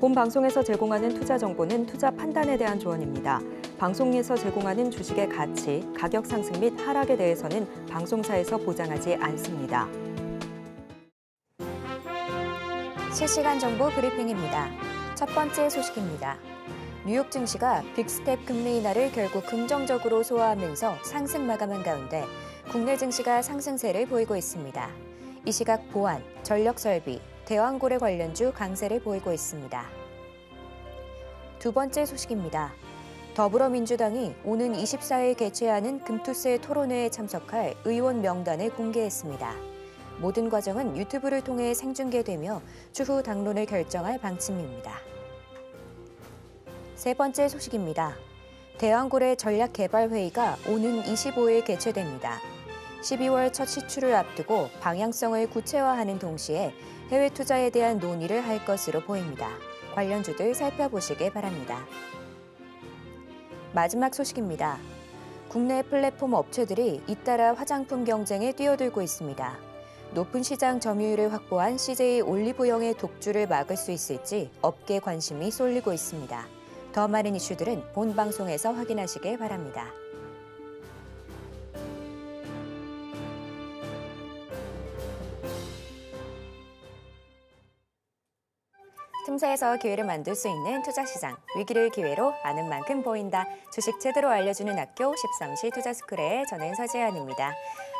본 방송에서 제공하는 투자 정보는 투자 판단에 대한 조언입니다. 방송에서 제공하는 주식의 가치, 가격 상승 및 하락에 대해서는 방송사에서 보장하지 않습니다. 실시간 정보 브리핑입니다. 첫 번째 소식입니다. 뉴욕 증시가 빅스텝 금리 인하를 결국 긍정적으로 소화하면서 상승 마감한 가운데 국내 증시가 상승세를 보이고 있습니다. 이 시각 보안, 전력설비, 대왕고래 관련주 강세를 보이고 있습니다. 두 번째 소식입니다. 더불어민주당이 오는 24일 개최하는 금투세 토론회에 참석할 의원 명단을 공개했습니다. 모든 과정은 유튜브를 통해 생중계되며 추후 당론을 결정할 방침입니다. 세 번째 소식입니다. 대왕고래 전략개발회의가 오는 25일 개최됩니다. 12월 첫 시추를 앞두고 방향성을 구체화하는 동시에 해외 투자에 대한 논의를 할 것으로 보입니다. 관련주들 살펴보시기 바랍니다. 마지막 소식입니다. 국내 플랫폼 업체들이 잇따라 화장품 경쟁에 뛰어들고 있습니다. 높은 시장 점유율을 확보한 CJ 올리브영의 독주를 막을 수 있을지 업계 관심이 쏠리고 있습니다. 더 많은 이슈들은 본 방송에서 확인하시길 바랍니다. 틈새에서 기회를 만들 수 있는 투자시장, 위기를 기회로 아는 만큼 보인다. 주식 제대로 알려주는 학교 13시 투자스쿨의 저는 서재현입니다.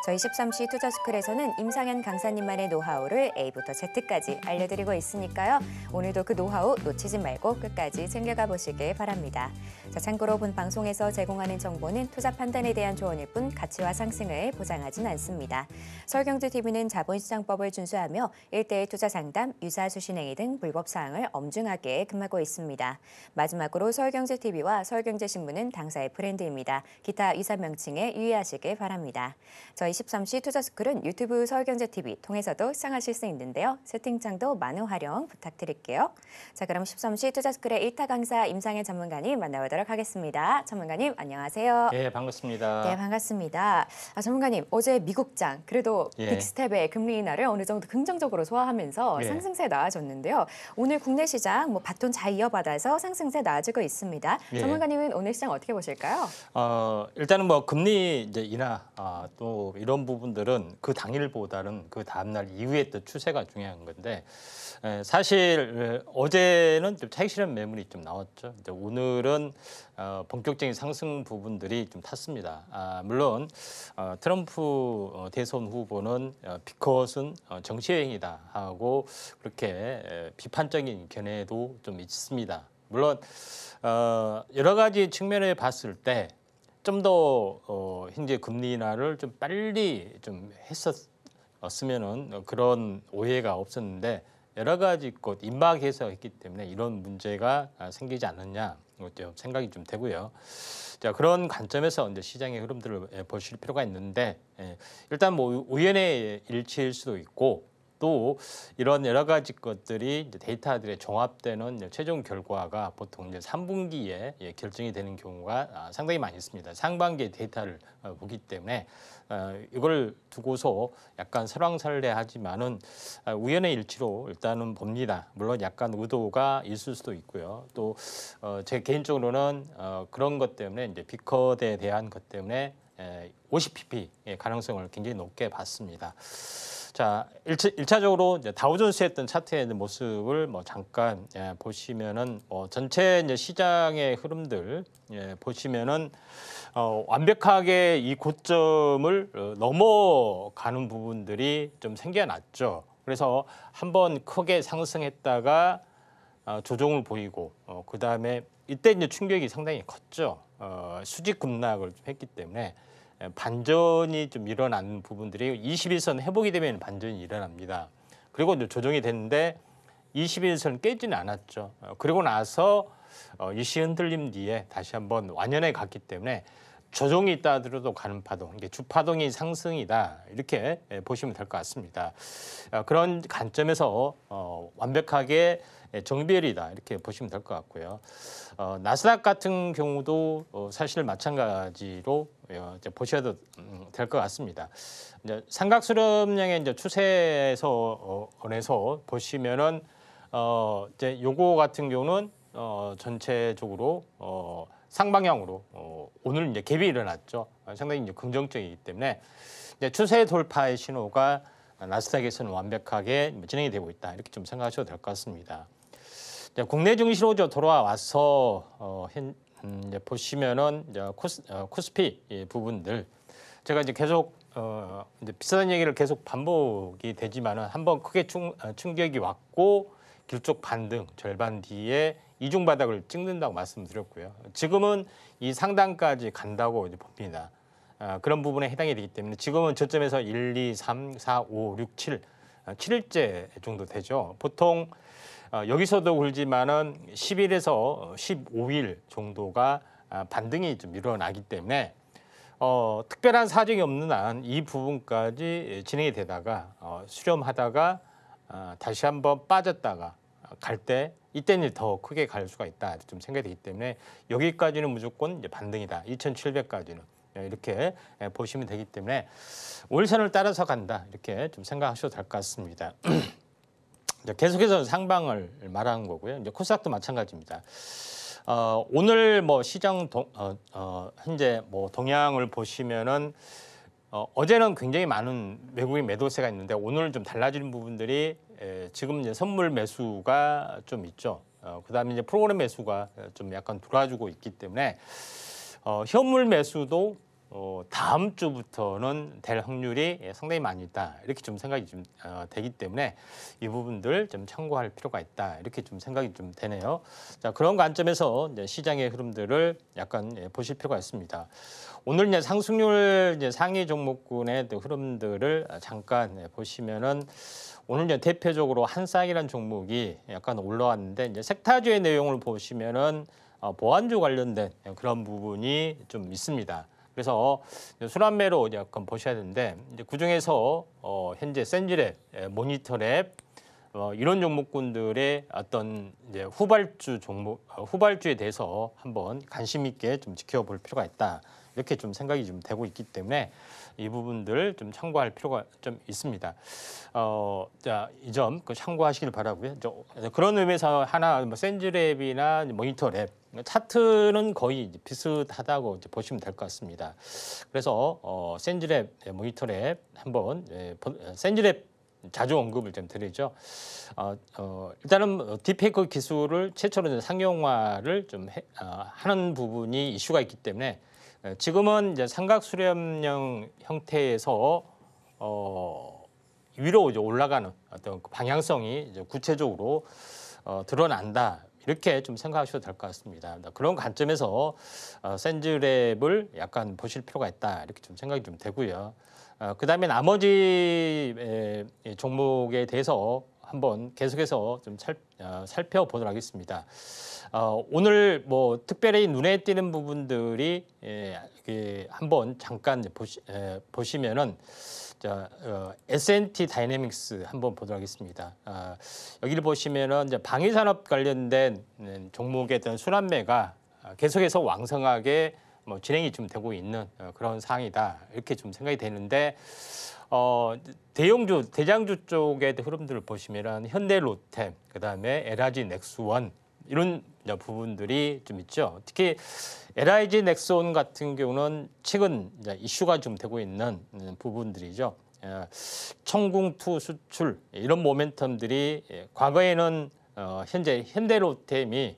저희 13시 투자스쿨에서는 임상현 강사님만의 노하우를 A부터 Z까지 알려드리고 있으니까요. 오늘도 그 노하우 놓치지 말고 끝까지 챙겨가 보시길 바랍니다. 자, 참고로 본 방송에서 제공하는 정보는 투자 판단에 대한 조언일 뿐 가치와 상승을 보장하진 않습니다. 서울경제TV는 자본시장법을 준수하며 1:1 투자 상담, 유사 수신행위 등 불법 사항을 엄중하게 금하고 있습니다. 마지막으로 서울경제TV와 서울경제신문은 당사의 브랜드입니다. 기타 이사 명칭에 유의하시길 바랍니다. 저희 13시 투자스쿨은 유튜브 서울경제TV 통해서도 시청하실 수 있는데요. 채팅창도 많은 활용 부탁드릴게요. 자, 그럼 13시 투자스쿨의 1타 강사 임상현 전문가님 만나보도록 하겠습니다. 전문가님 안녕하세요. 네, 반갑습니다. 네, 반갑습니다. 전문가님, 어제 미국장 그래도 빅스텝의 금리 인하를 어느 정도 긍정적으로 소화하면서 상승세 나아졌는데요. 오늘 국내 시장 바톤 잘 이어받아서 상승세 나아지고 있습니다. 전문가님은 오늘 시장 어떻게 보실까요? 일단은 금리 이제 인하 또 이런 부분들은 그 당일보다는 그 다음날 이후에 또 추세가 중요한 건데 사실 어제는 좀 차익 실현 매물이 좀 나왔죠. 이제 오늘은 본격적인 상승 부분들이 좀 탔습니다. 물론 트럼프 대선 후보는 비컷은 정치행위다 하고 그렇게 비판적인 견해도 좀 있습니다. 물론 여러 가지 측면에 봤을 때 좀 더 현재 금리 인하를 좀 빨리 좀 했었으면은 그런 오해가 없었는데 여러 가지 것 임박해서 했기 때문에 이런 문제가 생기지 않느냐 생각이 좀 되고요. 자, 그런 관점에서 이제 시장의 흐름들을 보실 필요가 있는데 일단 우연의 일치일 수도 있고 또 이런 여러 가지 것들이 이제 데이터들에 종합되는 이제 최종 결과가 보통 이제 3분기에 결정이 되는 경우가 상당히 많이 있습니다. 상반기의 데이터를 보기 때문에 이걸 두고서 약간 설왕설래하지만은 우연의 일치로 일단은 봅니다. 물론 약간 의도가 있을 수도 있고요. 또 제 개인적으로는 그런 것 때문에 이제 비컷에 대한 것 때문에 50pp의 가능성을 굉장히 높게 봤습니다. 자, 1차적으로 이제 다우존스 했던 차트의 모습을 잠깐 보시면은 전체 이제 시장의 흐름들 보시면은 완벽하게 이 고점을 넘어가는 부분들이 좀 생겨났죠. 그래서 한번 크게 상승했다가 조정을 보이고 그 다음에 이때 이제 충격이 상당히 컸죠. 수직 급락을 좀 했기 때문에. 반전이 좀 일어나는 부분들이 21선 회복이 되면 반전이 일어납니다. 그리고 이제 조정이 됐는데 21선 깨지는 않았죠. 그리고 나서 이 시흔들림 뒤에 다시 한번 완연해 갔기 때문에 조정이 있다 하더라도 가는 파동, 이게 주파동이 상승이다 이렇게 보시면 될 것 같습니다. 그런 관점에서 완벽하게 정비율이다 이렇게 보시면 될 것 같고요. 나스닥 같은 경우도 사실 마찬가지로 이제 보셔도 될 것 같습니다. 이제 삼각 수렴량의 이제 추세에서 보시면은 이제 요거 같은 경우는 전체적으로 상방향으로 오늘 이제 갭이 일어났죠. 상당히 이제 긍정적이기 때문에 이제 추세 돌파의 신호가 나스닥에서는 완벽하게 진행이 되고 있다. 이렇게 좀 생각하셔도 될 것 같습니다. 이제 국내 증시로 돌아와서 이제 보시면은 이제 코스피 부분들 제가 이제 계속 이제 비슷한 얘기를 계속 반복이 되지만은 한번 크게 충격이 왔고 길쪽 반등 절반 뒤에 이중 바닥을 찍는다고 말씀드렸고요. 지금은 이 상단까지 간다고 이제 봅니다. 그런 부분에 해당이 되기 때문에 지금은 저점에서 1, 2, 3, 4, 5, 6, 7, 7일째 정도 되죠. 보통 여기서도 그렇지만은 10일에서 15일 정도가 반등이 좀 일어나기 때문에 특별한 사정이 없는 한 이 부분까지 진행이 되다가 수렴하다가 다시 한번 빠졌다가 갈 때 이때는 더 크게 갈 수가 있다 좀 생각이 되기 때문에 여기까지는 무조건 이제 반등이다. 2,700까지는 이렇게 보시면 되기 때문에 월선을 따라서 간다 이렇게 좀 생각하셔도 될 것 같습니다. 계속해서 상방을 말하는 거고요. 이제 코스닥도 마찬가지입니다. 오늘 뭐 시장 현재 뭐 동향을 보시면은 어제는 굉장히 많은 외국인 매도세가 있는데 오늘 좀 달라지는 부분들이 지금 이제 선물 매수가 좀 있죠. 그다음에 이제 프로그램 매수가 좀 약간 돌아주고 있기 때문에 현물 매수도 다음 주부터는 될 확률이 상당히 많이 있다. 이렇게 좀 생각이 좀 되기 때문에 이 부분들 좀 참고할 필요가 있다. 이렇게 좀 생각이 좀 되네요. 자, 그런 관점에서 이제 시장의 흐름들을 약간 보실 필요가 있습니다. 오늘 이제 상승률 이제 상위 종목군의 흐름들을 잠깐 보시면은 오늘 이제 대표적으로 한쌍이라는 종목이 약간 올라왔는데 이제 섹타주의 내용을 보시면은 보안주 관련된 그런 부분이 좀 있습니다. 그래서 순환매로 약간 보셔야 되는데 이제 그 중에서 현재 센즈랩, 모니터랩 이런 종목군들의 어떤 이제 후발주 종목, 후발주에 대해서 한번 관심 있게 좀 지켜볼 필요가 있다. 이렇게 좀 생각이 좀 되고 있기 때문에 이 부분들 좀 참고할 필요가 좀 있습니다. 자, 이 점 참고하시길 바라고요. 그런 의미에서 하나 뭐 센즈랩이나 모니터랩 차트는 거의 비슷하다고 이제 보시면 될 것 같습니다. 그래서 센즈랩, 모니터랩 한번 센즈랩 자주 언급을 좀 드리죠. 일단은 딥페이크 기술을 최초로 상용화를 좀 하는 부분이 이슈가 있기 때문에 지금은 이제 삼각 수렴형 형태에서 위로 이제 올라가는 어떤 방향성이 이제 구체적으로 드러난다. 이렇게 좀 생각하셔도 될 것 같습니다. 그런 관점에서 센즈랩을 약간 보실 필요가 있다. 이렇게 좀 생각이 좀 되고요. 그다음에 나머지 종목에 대해서 한번 계속해서 좀 살펴보도록 하겠습니다. 오늘 뭐 특별히 눈에 띄는 부분들이 한번 잠깐 보시면은 S&T 다이내믹스 한번 보도록 하겠습니다. 여기를 보시면은 이제 방위산업 관련된 종목에 대한 순환매가 계속해서 왕성하게 뭐 진행이 좀 되고 있는 그런 상황이다. 이렇게 좀 생각이 되는데 대형주, 대장주 쪽의 흐름들을 보시면은 현대로템, 그다음에 LIG 넥스원 이런 부분들이 좀 있죠. 특히 LIG 넥스원 같은 경우는 최근 이슈가 좀 되고 있는 부분들이죠. 청궁2 수출 이런 모멘텀들이 과거에는 현재 현대로템이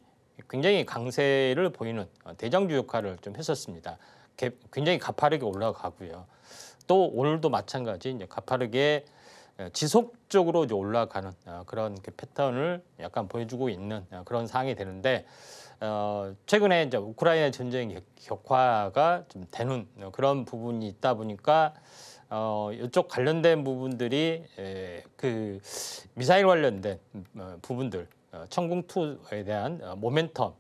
굉장히 강세를 보이는 대장주 역할을 좀 했었습니다. 굉장히 가파르게 올라가고요. 또 오늘도 마찬가지 이제 가파르게 지속적으로 이제 올라가는 그런 패턴을 약간 보여주고 있는 그런 상황이 되는데 최근에 이제 우크라이나 전쟁 격화가 좀 되는 그런 부분이 있다 보니까 이쪽 관련된 부분들이 그 미사일 관련된 부분들 청궁2에 대한 모멘텀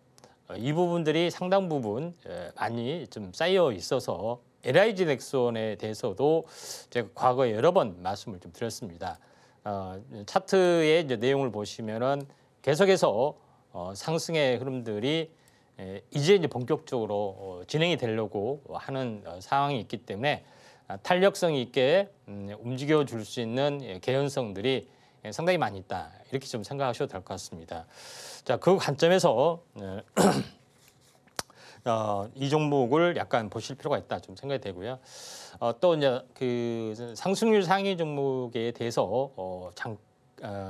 이 부분들이 상당 부분 많이 좀 쌓여 있어서 LIG 넥스원에 대해서도 제가 과거에 여러 번 말씀을 좀 드렸습니다. 차트의 이제 내용을 보시면은 계속해서 상승의 흐름들이 이제 본격적으로 진행이 되려고 하는 상황이 있기 때문에 탄력성 있게 움직여 줄 수 있는 개연성들이 상당히 많이 있다. 이렇게 좀 생각하셔도 될 것 같습니다. 자, 그 관점에서 이 종목을 약간 보실 필요가 있다 좀 생각이 되고요. 또 이제 그 상승률 상위 종목에 대해서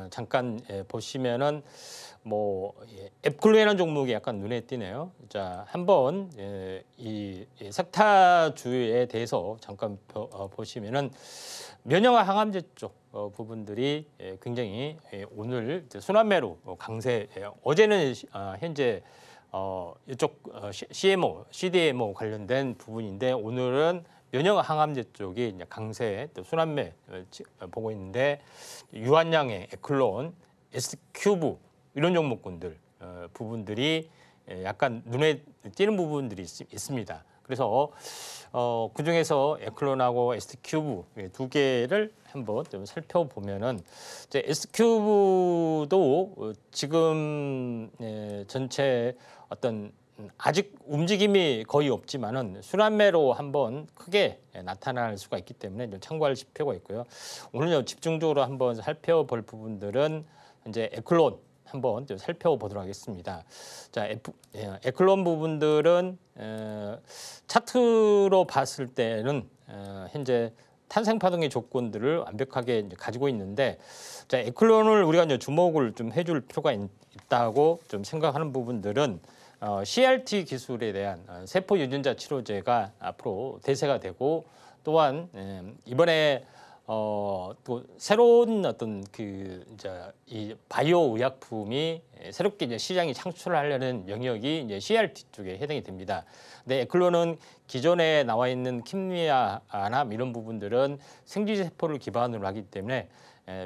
잠깐 보시면은 뭐 앱클로라는 종목이 약간 눈에 띄네요. 자, 한번 이 석타주에 대해서 잠깐 보시면은 면역과 항암제 쪽 부분들이 굉장히 오늘 순환매로 강세. 어제는 현재 이쪽 CMO, CDMO 관련된 부분인데 오늘은 면역 항암제 쪽이 이제 강세, 또 순환매 보고 있는데 유한양의 에클론, S큐브 이런 종목군들 부분들이 약간 눈에 띄는 부분들이 있습니다. 그래서 그 중에서 에클론하고 S큐브 두 개를 한번 좀 살펴보면은 이제 S큐브도 지금 전체 어떤 아직 움직임이 거의 없지만은 순환매로 한번 크게 나타날 수가 있기 때문에 좀 참고하실 필요가 있고요. 오늘 집중적으로 한번 살펴볼 부분들은 이제 에클론 한번 좀 살펴보도록 하겠습니다. 자, 에클론 부분들은 차트로 봤을 때는 현재 탄생 파동의 조건들을 완벽하게 이제 가지고 있는데, 자, 에클론을 우리가 이제 주목을 좀 해줄 필요가 있다고 좀 생각하는 부분들은 CRT 기술에 대한 세포 유전자 치료제가 앞으로 대세가 되고, 또한 이번에 또 새로운 어떤 그 이제 이 바이오 의약품이 새롭게 이제 시장이 창출하려는 영역이 이제 CRT 쪽에 해당이 됩니다. 근데 에클론은 기존에 나와 있는 킴리아나 이런 부분들은 생쥐 세포를 기반으로 하기 때문에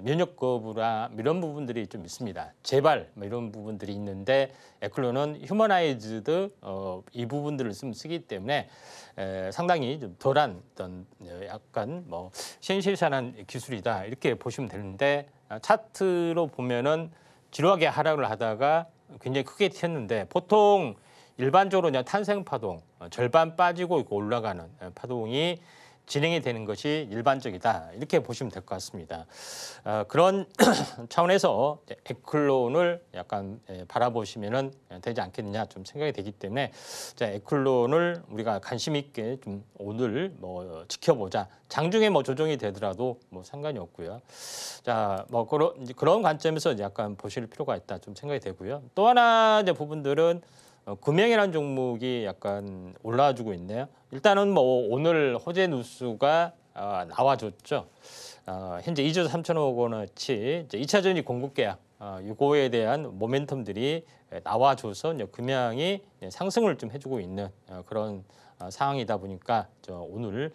면역 거부나 이런 부분들이 좀 있습니다. 재발 이런 부분들이 있는데 에클론은 휴머나이즈드 이 부분들을 쓰기 때문에 상당히 좀 덜한 어떤 약간 뭐 신실산한 기술이다 이렇게 보시면 되는데, 차트로 보면은 지루하게 하락을 하다가 굉장히 크게 튀었는데 보통 일반적으로 그냥 탄생 파동 절반 빠지고 올라가는 파동이 진행이 되는 것이 일반적이다 이렇게 보시면 될 것 같습니다. 그런 차원에서 에클론을 약간 바라보시면은 되지 않겠느냐 좀 생각이 되기 때문에, 자, 에클론을 우리가 관심 있게 좀 오늘 뭐 지켜보자. 장중에 뭐 조정이 되더라도 뭐 상관이 없고요. 자, 뭐 그런 관점에서 약간 보실 필요가 있다 좀 생각이 되고요. 또 하나 이제 부분들은 금형이라는 종목이 약간 올라와주고 있네요. 일단은 뭐 오늘 호재 뉴스가 나와줬죠. 현재 2조 3천억 원어치 2차 전지 공급 계약 이거에 대한 모멘텀들이 나와줘서 이제 금형이 상승을 좀 해주고 있는 그런 상황이다 보니까 오늘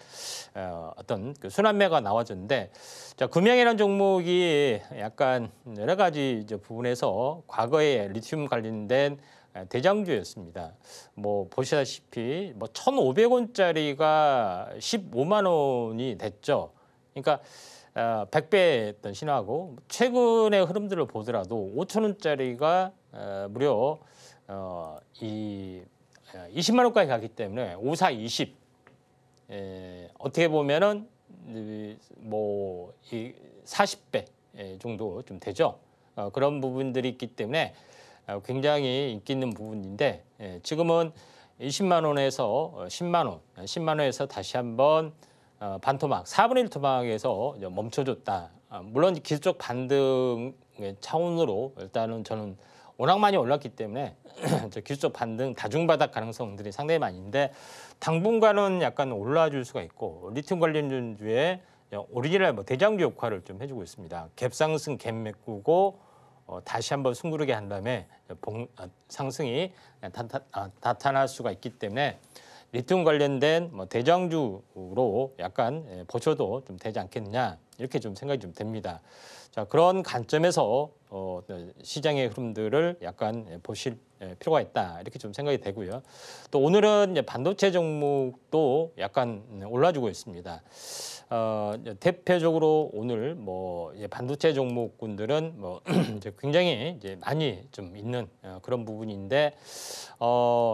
어떤 그 순환매가 나와줬는데, 자, 금형이라는 종목이 약간 여러 가지 이제 부분에서 과거에 리튬 관련된 대장주였습니다. 뭐 보시다시피 뭐 1,500원짜리가 15만 원이 됐죠. 그러니까 100배 했던 신화고, 최근의 흐름들을 보더라도 5,000원짜리가 무려 20만 원까지 가기 때문에 54, 20 어떻게 보면은 뭐 40배 정도 좀 되죠. 그런 부분들이 있기 때문에 굉장히 인기 있는 부분인데, 지금은 20만 원에서 10만 원, 10만 원에서 다시 한번 반토막, 4분의 1 토막에서 멈춰줬다. 물론 기술적 반등의 차원으로 일단은 저는 워낙 많이 올랐기 때문에 기술적 반등, 다중바닥 가능성들이 상당히 많이 있는데, 당분간은 약간 올라줄 수가 있고, 리튬 관련주에 오리지널 뭐 대장주 역할을 좀 해주고 있습니다. 갭상승, 갭 메꾸고 다시 한번 숨구르게 한 다음에 상승이 나타날 수가 있기 때문에 리튬 관련된 뭐 대장주로 약간 보셔도 좀 되지 않겠느냐 이렇게 좀 생각이 좀 됩니다. 자, 그런 관점에서 시장의 흐름들을 약간 보실 필요가 있다 이렇게 좀 생각이 되고요. 또 오늘은 이제 반도체 종목도 약간 올라주고 있습니다. 대표적으로 오늘 뭐 반도체 종목군들은 뭐 이제 굉장히 이제 많이 좀 있는 그런 부분인데,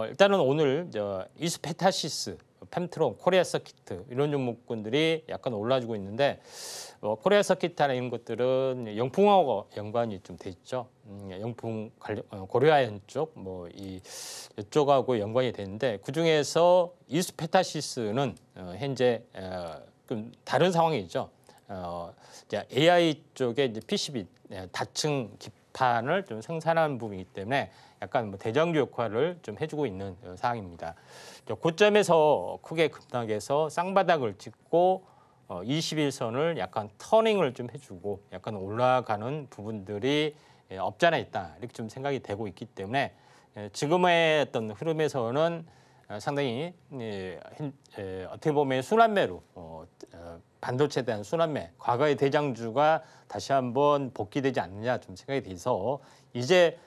일단은 오늘 이스페타시스 펨트론, 코리아 서키트 이런 종목군들이 약간 올라주고 있는데 코리아 서키트나 이런 것들은 영풍하고 연관이 좀 돼 있죠. 영풍 관련 고려아연 쪽 뭐 이쪽하고 연관이 되는데 그 중에서 이수페타시스는 현재 좀 다른 상황이죠. 이제 AI 쪽에 이제 PCB 다층 기판을 좀 생산하는 부분이기 때문에 약간 뭐 대장주 역할을 좀 해주고 있는 상황입니다. 고점에서 크게 급락해서 쌍바닥을 찍고 21선을 약간 터닝을 좀 해주고 약간 올라가는 부분들이 없지 않아 있다 이렇게 좀 생각이 되고 있기 때문에 지금의 어떤 흐름에서는 상당히 어떻게 보면 순환매로 반도체에 대한 순환매, 과거의 대장주가 다시 한번 복귀되지 않느냐 좀 생각이 돼서 이제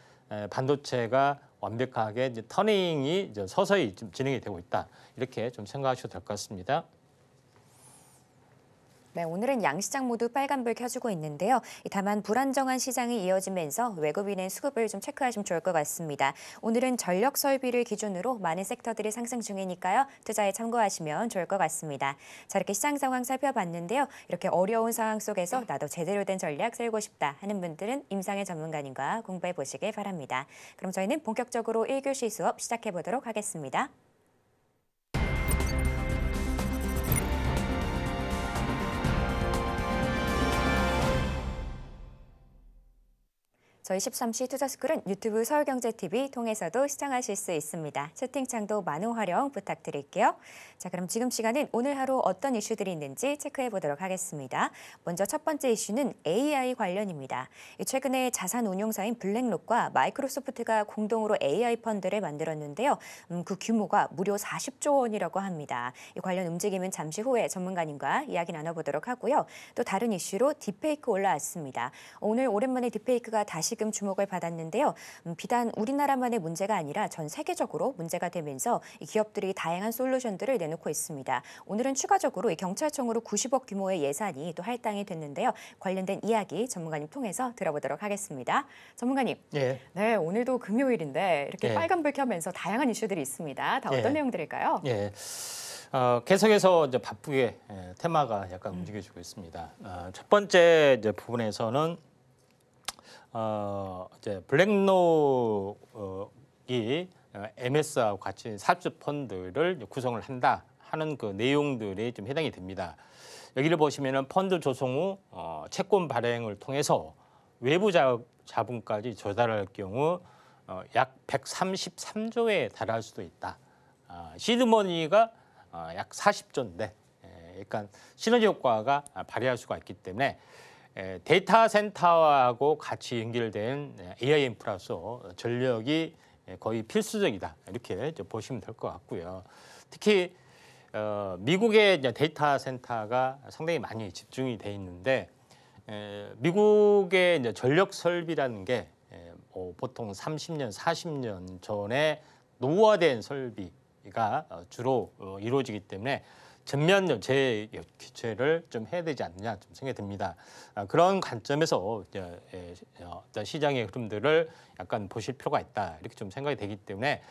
반도체가 완벽하게 이제 터닝이 이제 서서히 좀 진행이 되고 있다 이렇게 좀 생각하셔도 될 것 같습니다. 네, 오늘은 양시장 모두 빨간불 켜주고 있는데요. 다만 불안정한 시장이 이어지면서 외국인의 수급을 좀 체크하시면 좋을 것 같습니다. 오늘은 전력 설비를 기준으로 많은 섹터들이 상승 중이니까요. 투자에 참고하시면 좋을 것 같습니다. 자, 이렇게 시장 상황 살펴봤는데요. 이렇게 어려운 상황 속에서 나도 제대로 된 전략 세우고 싶다 하는 분들은 임상의 전문가님과 공부해 보시길 바랍니다. 그럼 저희는 본격적으로 1교시 수업 시작해 보도록 하겠습니다. 저희 13시 투자스쿨은 유튜브 서울경제TV 통해서도 시청하실 수 있습니다. 채팅창도 많은 활용 부탁드릴게요. 자, 그럼 지금 시간은 오늘 하루 어떤 이슈들이 있는지 체크해 보도록 하겠습니다. 먼저 첫 번째 이슈는 AI 관련입니다. 최근에 자산 운용사인 블랙록과 마이크로소프트가 공동으로 AI 펀드를 만들었는데요. 그 규모가 무려 40조 원이라고 합니다. 이 관련 움직임은 잠시 후에 전문가님과 이야기 나눠보도록 하고요. 또 다른 이슈로 딥페이크 올라왔습니다. 오늘 오랜만에 딥페이크가 다시금 주목을 받았는데요. 비단 우리나라만의 문제가 아니라 전 세계적으로 문제가 되면서 이 기업들이 다양한 솔루션들을 내놓고 있습니다. 오늘은 추가적으로 이 경찰청으로 90억 규모의 예산이 또 할당이 됐는데요. 관련된 이야기 전문가님 통해서 들어보도록 하겠습니다. 전문가님, 예. 네, 오늘도 금요일인데 이렇게 예. 빨간불 켜면서 다양한 이슈들이 있습니다. 다 어떤 예. 내용들일까요? 예. 계속해서 이제 바쁘게 테마가 약간 움직여지고 있습니다. 첫 번째 이제 부분에서는 이제 블랙록이 MS하고 같이 사주 펀드를 구성을 한다 하는 그 내용들이 좀 해당이 됩니다. 여기를 보시면은 펀드 조성 후 채권 발행을 통해서 외부 자본까지 조달할 경우 약 133조에 달할 수도 있다. 시드머니가 약 40조인데, 그러니까 시너지 효과가 발휘할 수가 있기 때문에 데이터 센터하고 같이 연결된 AI 인프라서 전력이 거의 필수적이다 이렇게 보시면 될 것 같고요. 특히 미국의 데이터 센터가 상당히 많이 집중이 돼 있는데 미국의 전력 설비라는 게 보통 30년, 40년 전에 노후화된 설비가 주로 이루어지기 때문에 전면 재교체를 좀 해야 되지 않느냐 좀 생각이 듭니다. 그런 관점에서 시장의 흐름들을 약간 보실 필요가 있다 이렇게 좀 생각이 되기 때문에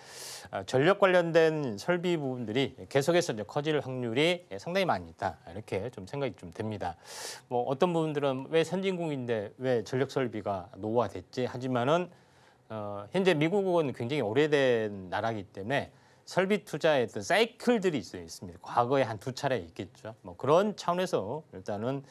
전력 관련된 설비 부분들이 계속해서 커질 확률이 상당히 많이 있다 이렇게 좀 생각이 좀 됩니다. 뭐 어떤 부분들은 왜 선진국인데 왜 전력 설비가 노후화됐지 하지만은 현재 미국은 굉장히 오래된 나라이기 때문에 설비 투자의 어떤 사이클들이 있습니다. 과거에 한 두 차례 있겠죠. 뭐 그런 차원에서 일단은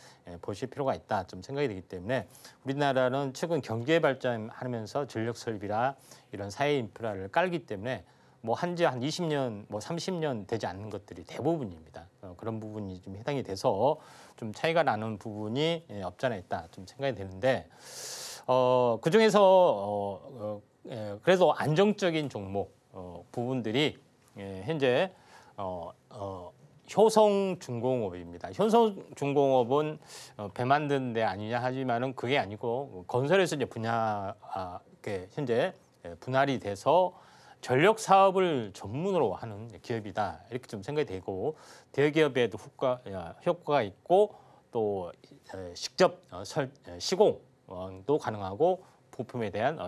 보실 필요가 있다 좀 생각이 되기 때문에 우리나라는 최근 경제 발전하면서 전력 설비라 이런 사회 인프라를 깔기 때문에 뭐 한지 한 20년, 뭐 30년 되지 않는 것들이 대부분입니다. 그런 부분이 좀 해당이 돼서 좀 차이가 나는 부분이 없지 않아 있다 좀 생각이 되는데 그 중에서 그래도 안정적인 종목 부분들이 현재 효성중공업입니다. 효성중공업은 배 만드는 데 아니냐 하지만은 그게 아니고 건설에서 이제 현재 분할이 돼서 전력 사업을 전문으로 하는 기업이다 이렇게 좀 생각이 되고 대기업에도 효과가 있고 또 직접 시공도 가능하고 부품에 대한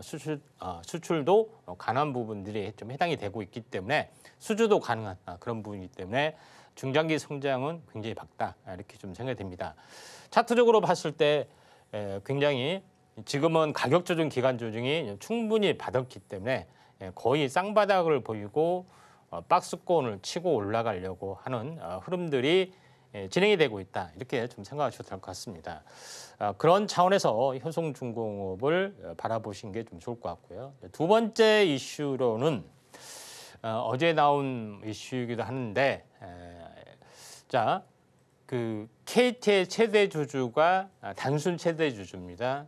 수출도 가능한 부분들이 좀 해당이 되고 있기 때문에 수주도 가능한 그런 부분이기 때문에 중장기 성장은 굉장히 밝다 이렇게 좀 생각이 됩니다. 차트적으로 봤을 때 굉장히 지금은 가격 조정 기간 조정이 충분히 받았기 때문에 거의 쌍바닥을 보이고 박스권을 치고 올라가려고 하는 흐름들이 진행이 되고 있다 이렇게 좀 생각하셔도 될 것 같습니다. 그런 차원에서 효성중공업을 바라보신 게 좀 좋을 것 같고요. 두 번째 이슈로는 어제 나온 이슈이기도 하는데 자, 그 KT의 최대 주주가 단순 최대 주주입니다.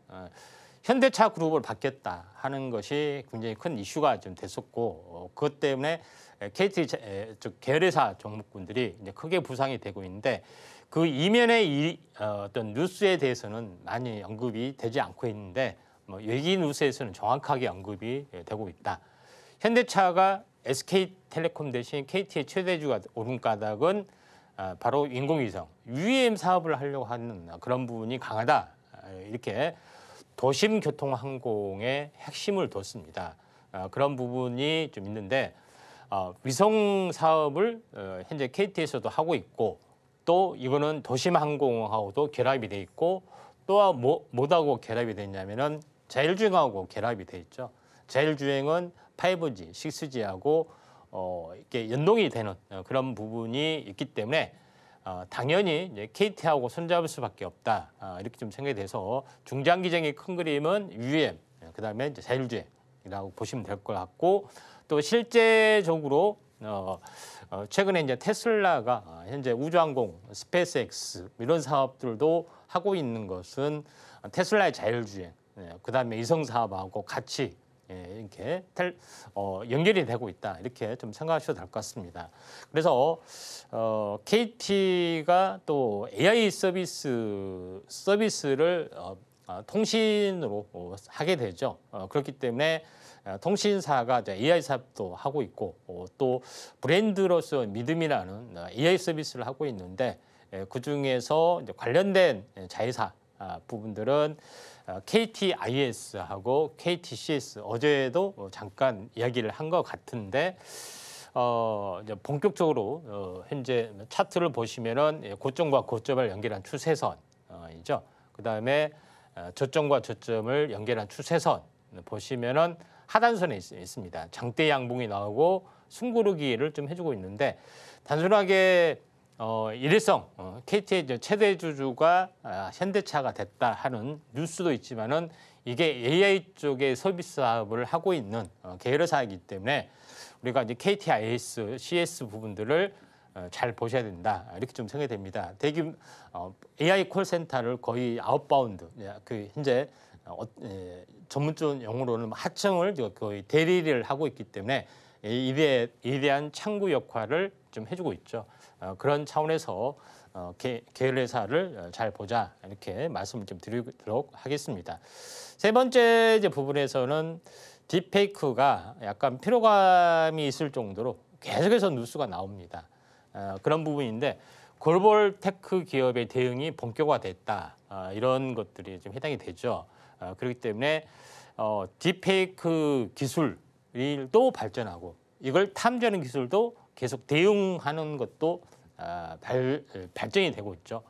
현대차 그룹을 받겠다 하는 것이 굉장히 큰 이슈가 좀 됐었고 그것 때문에 KT 즉 계열회사 종목군들이 이제 크게 부상이 되고 있는데 그 이면의 어떤 뉴스에 대해서는 많이 언급이 되지 않고 있는데 외기 뉴스에서는 정확하게 언급이 되고 있다. 현대차가 SK텔레콤 대신 KT의 최대주가 오른 까닭은 바로 인공위성 UAM 사업을 하려고 하는 그런 부분이 강하다. 이렇게 도심교통항공의 핵심을 뒀습니다. 그런 부분이 좀 있는데 위성 사업을 현재 KT에서도 하고 있고 또 이거는 도심항공하고도 결합이 돼 있고 또 뭐하고 결합이 돼 있냐면은 자율주행하고 결합이 돼 있죠. 자율주행은 5G, 6G하고 이렇게 연동이 되는 그런 부분이 있기 때문에 당연히 이제 KT하고 손잡을 수밖에 없다. 이렇게 좀 생각이 돼서 중장기적인 큰 그림은 UAM, 그다음에 이제 자율주행이라고 보시면 될 것 같고 또 실제적으로 최근에 이제 테슬라가 현재 우주항공, 스페이스X 이런 사업들도 하고 있는 것은 테슬라의 자율주행, 그다음에 이성 사업하고 같이 이렇게 연결이 되고 있다 이렇게 좀 생각하셔도 될 것 같습니다. 그래서 KT가 또 AI 서비스를 통신으로 하게 되죠. 그렇기 때문에 통신사가 AI 사업도 하고 있고 또 브랜드로서 믿음이라는 AI 서비스를 하고 있는데 그 중에서 관련된 자회사 부분들은 KTIS하고 KTCS 어제도 잠깐 이야기를 한 것 같은데 이제 본격적으로 현재 차트를 보시면은 고점과 고점을 연결한 추세선이죠. 그다음에 저점과 저점을 연결한 추세선 보시면은 하단선에 있습니다. 장대 양봉이 나오고 숨고르기를 좀 해주고 있는데 단순하게 일회성 KT의 이제 최대 주주가 현대차가 됐다 하는 뉴스도 있지만은 이게 AI 쪽의 서비스 사업을 하고 있는 계열사이기 때문에 우리가 이제 KTIS, CS 부분들을 잘 보셔야 된다 이렇게 좀 생각이 됩니다. 대규모 AI 콜센터를 거의 아웃바운드 그 현재 전문적 용어로는 하청을 거의 대리를 하고 있기 때문에 이에 대한 창구 역할을 좀 해주고 있죠. 그런 차원에서 계열회사를 잘 보자 이렇게 말씀을 좀 드리도록 하겠습니다. 세 번째 이제 부분에서는 딥페이크가 약간 피로감이 있을 정도로 계속해서 뉴스가 나옵니다. 그런 부분인데 글로벌 테크 기업의 대응이 본격화됐다 이런 것들이 좀 해당이 되죠. 그렇기 때문에 딥페이크 기술도 발전하고 이걸 탐지하는 기술도 계속 대응하는 것도 발전이 되고 있죠.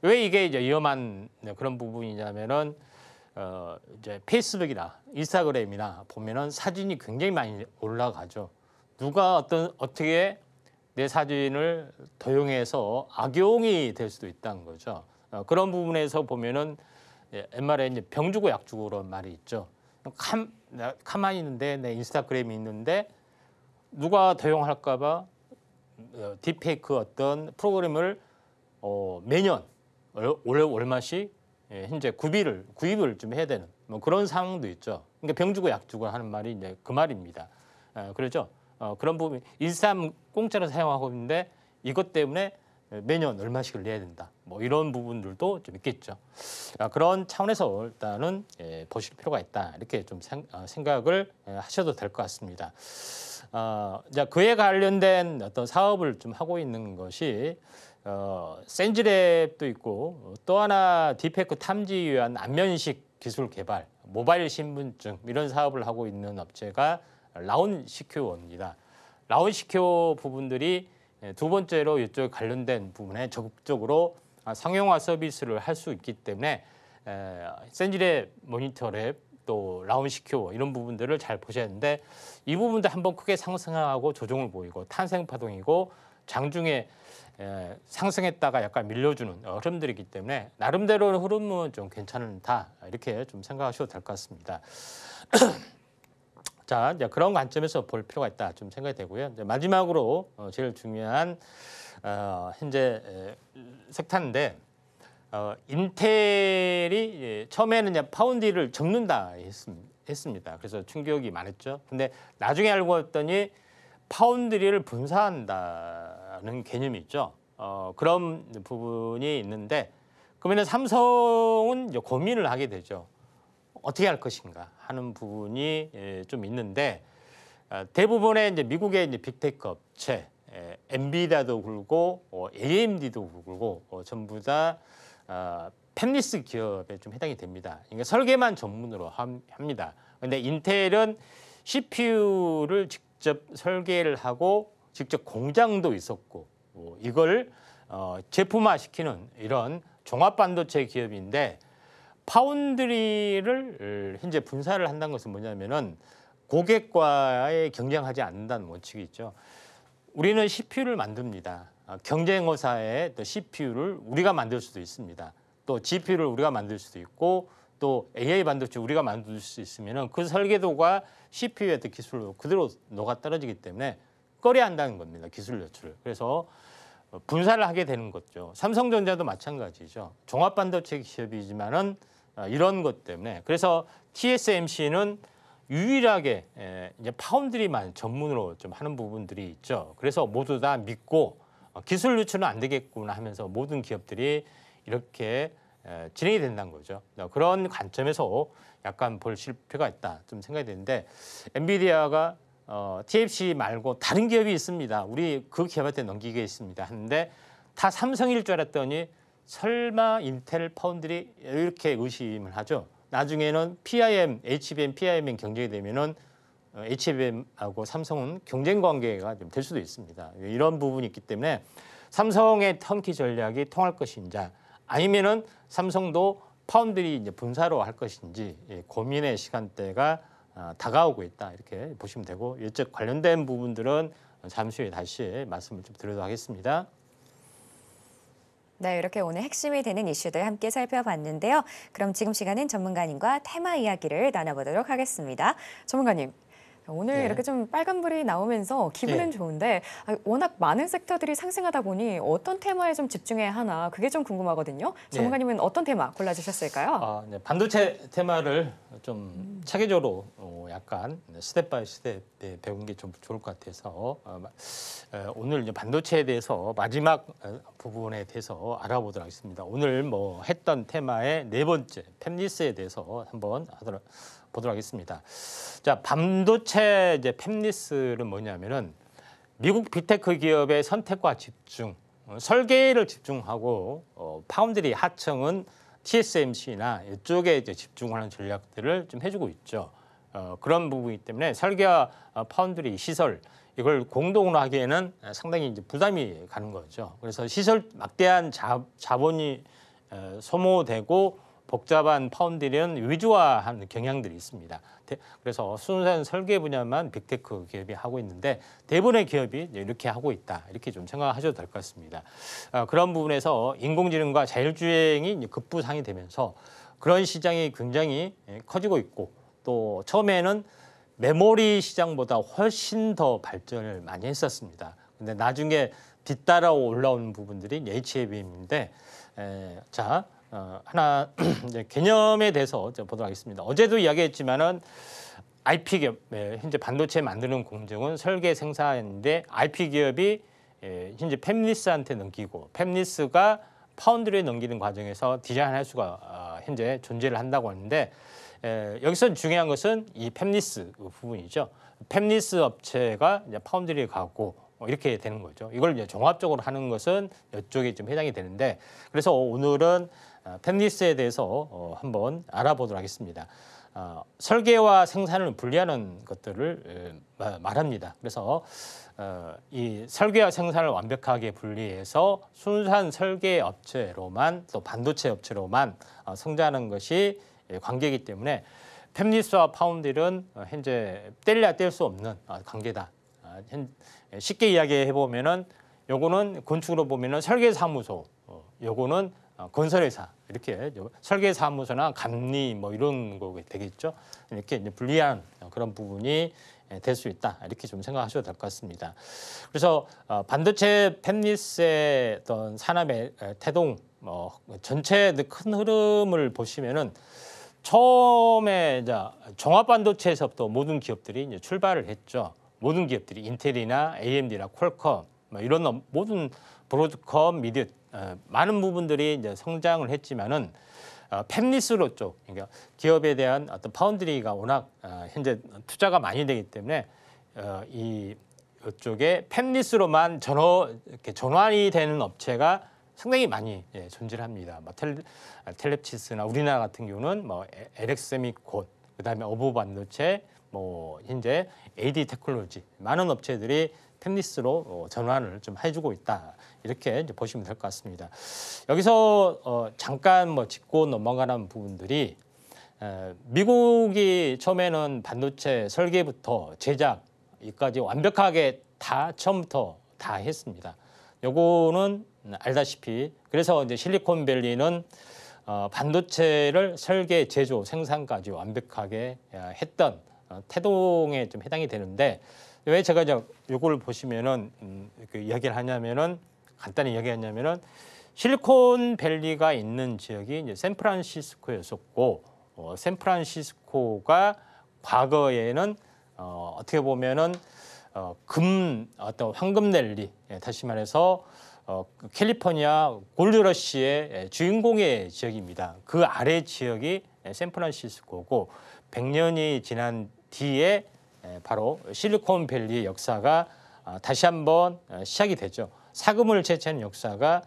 왜 이게 이제 위험한 그런 부분이냐면은 이제 페이스북이나 인스타그램이나 보면은 사진이 굉장히 많이 올라가죠. 누가 어떻게 내 사진을 도용해서 악용이 될 수도 있다는 거죠. 그런 부분에서 보면은 옛말에 이제 병 주고 약 주고 그런 말이 있죠. 가만히 있는데 내 인스타그램이 있는데 누가 도용할까봐 딥페이크 어떤 프로그램을 매년 얼마씩 현재 구입을 좀 해야 되는 뭐 그런 상황도 있죠. 그러니까 병 주고 약 주고 하는 말이 이제 그 말입니다. 그렇죠. 그런 부분 일상 공짜로 사용하고 있는데 이것 때문에 매년 얼마씩을 내야 된다. 뭐 이런 부분들도 좀 있겠죠. 그런 차원에서 일단은 보실 필요가 있다. 이렇게 좀 생각을 하셔도 될 것 같습니다. 자, 그에 관련된 어떤 사업을 좀 하고 있는 것이 센즈랩도 있고 또 하나 딥페이크 탐지 위한 안면식 기술 개발 모바일 신분증 이런 사업을 하고 있는 업체가 라운시큐어입니다. 라운시큐어 부분들이 두 번째로 이쪽 관련된 부분에 적극적으로 상용화 서비스를 할 수 있기 때문에 센지랩, 모니터랩, 또 라운시큐어 이런 부분들을 잘 보셔야 하는데 이 부분도 한번 크게 상승하고 조정을 보이고 탄생파동이고 장중에 상승했다가 약간 밀려주는 흐름들이기 때문에 나름대로의 흐름은 좀 괜찮다 이렇게 좀 생각하셔도 될 것 같습니다. 자, 이제 그런 관점에서 볼 필요가 있다 좀 생각이 되고요. 이제 마지막으로 제일 중요한 현재 색타인데 인텔이 처음에는 이제 파운드를 접는다 했습니다. 그래서 충격이 많았죠. 근데 나중에 알고 봤더니 파운드리를 분사한다는 개념이 있죠. 그런 부분이 있는데 그러면 삼성은 이제 고민을 하게 되죠. 어떻게 할 것인가 하는 부분이 좀 있는데 대부분의 이제 미국의 이제 빅테크 업체, 엔비디아도 그렇고 AMD도 그렇고 전부 다 팹리스 기업에 좀 해당이 됩니다. 그러니까 설계만 전문으로 합니다. 그런데 인텔은 CPU를 직접 설계를 하고 직접 공장도 있었고 이걸 제품화시키는 이런 종합 반도체 기업인데 파운드리를 현재 분사를 한다는 것은 뭐냐면은 고객과의 경쟁하지 않는다는 원칙이 있죠. 우리는 CPU를 만듭니다. 경쟁사의 또 CPU를 우리가 만들 수도 있습니다. 또 GPU를 우리가 만들 수도 있고 또 AI 반도체 우리가 만들 수 있으면은 그 설계도가 CPU의 기술로 그대로 녹아 떨어지기 때문에 꺼려야 한다는 겁니다. 기술 여출을. 그래서 분사를 하게 되는 거죠. 삼성전자도 마찬가지죠. 종합 반도체 기업이지만은 이런 것 때문에 그래서 TSMC는 유일하게 이제 파운드리만 전문으로 좀 하는 부분들이 있죠. 그래서 모두 다 믿고 기술 유출은 안 되겠구나 하면서 모든 기업들이 이렇게 진행이 된다는 거죠. 그런 관점에서 약간 볼 필요가 있다 좀 생각이 되는데 엔비디아가 TFC 말고 다른 기업이 있습니다. 우리 그 기업한테 넘기겠습니다 하는데 다 삼성일 줄 알았더니 설마 인텔 파운드리 이렇게 의심을 하죠. 나중에는 PIM, HBM, PIM 경쟁이 되면은 HBM하고 삼성은 경쟁 관계가 좀 될 수도 있습니다. 이런 부분이 있기 때문에 삼성의 턴키 전략이 통할 것인지 아니면은 삼성도 파운드리 이제 분사로 할 것인지 고민의 시간대가 다가오고 있다 이렇게 보시면 되고 이쪽 관련된 부분들은 잠시 후에 다시 말씀을 좀 드리도록 하겠습니다. 네, 이렇게 오늘 핵심이 되는 이슈들 함께 살펴봤는데요. 그럼 지금 시간은 전문가님과 테마 이야기를 나눠보도록 하겠습니다. 전문가님, 오늘 네. 이렇게 좀 빨간불이 나오면서 기분은 네. 좋은데 워낙 많은 섹터들이 상승하다 보니 어떤 테마에 좀 집중해야 하나 그게 좀 궁금하거든요. 전문가님은 어떤 테마 골라주셨을까요? 네, 반도체 테마를 좀 차계적으로 약간 스텝 바이 스텝 배운 게 좀 좋을 것 같아서 오늘 이제 반도체에 대해서 마지막 부분에 대해서 알아보도록 하겠습니다. 오늘 뭐 했던 테마의 네 번째 팹리스에 대해서 한번 보도록 하겠습니다. 자, 반도체 이제 팹리스는 뭐냐면은 미국 빅테크 기업의 선택과 집중, 설계를 집중하고 파운드리 하청은 TSMC나 이쪽에 이제 집중하는 전략들을 좀 해주고 있죠. 그런 부분이기 때문에 설계와 파운드리 시설 이걸 공동으로 하기에는 상당히 이제 부담이 가는 거죠. 그래서 시설 막대한 자본이 소모되고 복잡한 파운드리는 위주화하는 경향들이 있습니다. 그래서 순수한 설계 분야만 빅테크 기업이 하고 있는데 대부분의 기업이 이렇게 하고 있다. 이렇게 좀 생각하셔도 될 것 같습니다. 그런 부분에서 인공지능과 자율주행이 급부상이 되면서 그런 시장이 굉장히 커지고 있고 또 처음에는 메모리 시장보다 훨씬 더 발전을 많이 했었습니다. 근데 나중에 뒤따라 올라오는 부분들이 HBM인데 자. 하나 이제 개념에 대해서 보도록 하겠습니다. 어제도 이야기했지만은 IP 기업 현재 반도체 만드는 공정은 설계 생산인데 IP 기업이 현재 팹리스한테 넘기고 팹리스가 파운드리에 넘기는 과정에서 디자인할 수가 현재 존재를 한다고 하는데 여기서 중요한 것은 이 팹리스 부분이죠. 팹리스 업체가 이제 파운드리에 가고 이렇게 되는 거죠. 이걸 이제 종합적으로 하는 것은 이쪽에 좀 해당이 되는데 그래서 오늘은 팹리스에 대해서 한번 알아보도록 하겠습니다. 설계와 생산을 분리하는 것들을 말합니다. 그래서 이 설계와 생산을 완벽하게 분리해서 순수한 설계 업체로만 또 반도체 업체로만 성장하는 것이 관계이기 때문에 팹리스와 파운드릴은 현재 뗄래야 뗄 수 없는 관계다. 쉽게 이야기해 보면은 요거는 건축으로 보면은 설계사무소, 요거는 건설회사 이렇게 설계사무소나 감리 뭐 이런 거 되겠죠. 이렇게 이제 분리한 그런 부분이 될 수 있다 이렇게 좀 생각하셔도 될 것 같습니다. 그래서 반도체 팹리스의 어떤 산업의 태동 전체 큰 흐름을 보시면은 처음에 이제 종합 반도체에서부터 모든 기업들이 이제 출발을 했죠. 모든 기업들이 인텔이나 AMD나 퀄컴 뭐 이런 모든 브로드컴, 미디어 많은 부분들이 이제 성장을 했지만은 팹리스로 쪽 그러니까 기업에 대한 어떤 파운드리가 워낙 현재 투자가 많이 되기 때문에 이쪽에 팹리스로만 이렇게 전환이 되는 업체가 상당히 많이 존재를 합니다. 뭐 텔렙시스나 우리나라 같은 경우는 뭐 LX세미콘, 그다음에 어부 반도체, 뭐 현재 AD 테크놀로지 많은 업체들이 팹리스로 전환을 좀 해주고 있다 이렇게 이제 보시면 될 것 같습니다. 여기서 잠깐 뭐 짚고 넘어가는 부분들이 미국이 처음에는 반도체 설계부터 제작까지 완벽하게 다 처음부터 다 했습니다. 요거는 알다시피 그래서 이제 실리콘밸리는 반도체를 설계, 제조, 생산까지 완벽하게 했던 태동에 좀 해당이 되는데 왜 제가 이제 요거를 보시면은 그 이야기를 하냐면은 간단히 이야기하냐면은 실리콘밸리가 있는 지역이 이제 샌프란시스코였었고 샌프란시스코가 과거에는 어떻게 보면은 어떤 황금랠리 다시 말해서 캘리포니아 골드러시의 주인공의 지역입니다. 그 아래 지역이 샌프란시스코고 100년이 지난 뒤에 바로 실리콘밸리의 역사가 다시 한번 시작이 되죠. 사금을 채취하는 역사가